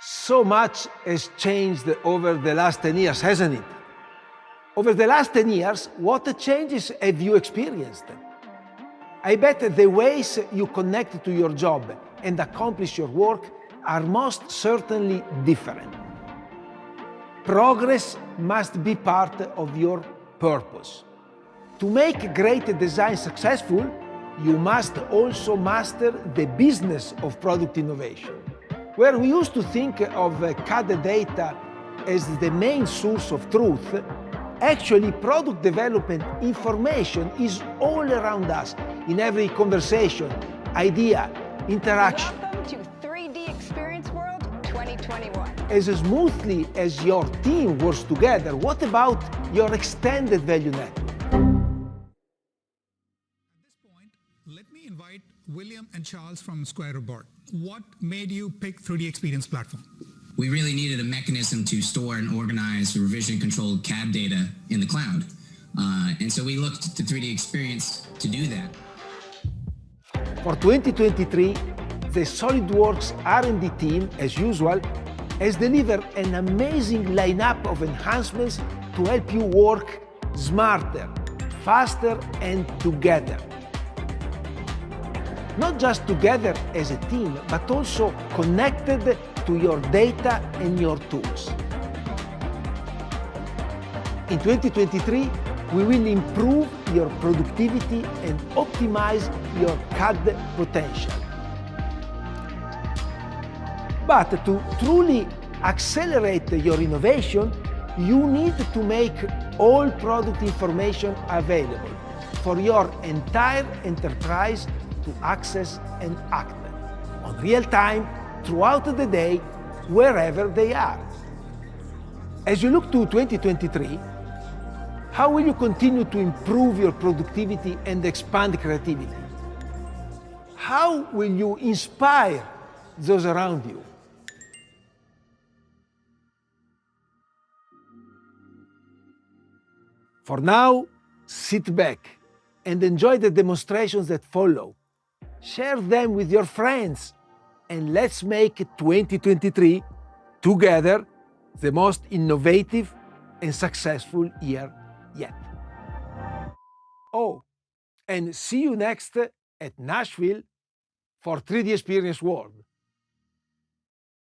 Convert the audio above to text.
So much has changed over the last 10 years, hasn't it? Over the last 10 years, what changes have you experienced? I bet the ways you connect to your job and accomplish your work are most certainly different. Progress must be part of your purpose. To make great design successful, you must also master the business of product innovation. Where we used to think of CAD data as the main source of truth, actually product development information is all around us, in every conversation, idea, interaction. Welcome to 3D Experience World 2021. As smoothly as your team works together, what about your extended value network? Let me invite William and Charles from Square aboard. What made you pick 3D Experience platform? We really needed a mechanism to store and organize revision-controlled CAD data in the cloud. And so we looked to 3D Experience to do that. For 2023, the SOLIDWORKS R&D team, as usual, has delivered an amazing lineup of enhancements to help you work smarter, faster, and together. Not just together as a team, but also connected to your data and your tools. In 2023, we will improve your productivity and optimize your CAD potential. But to truly accelerate your innovation, you need to make all product information available for your entire enterprise to access and act on real time throughout the day, wherever they are. As you look to 2023, how will you continue to improve your productivity and expand creativity? How will you inspire those around you? For now, sit back and enjoy the demonstrations that follow. Share them with your friends, and let's make 2023 together the most innovative and successful year yet. Oh, and see you next at Nashville for 3D Experience World.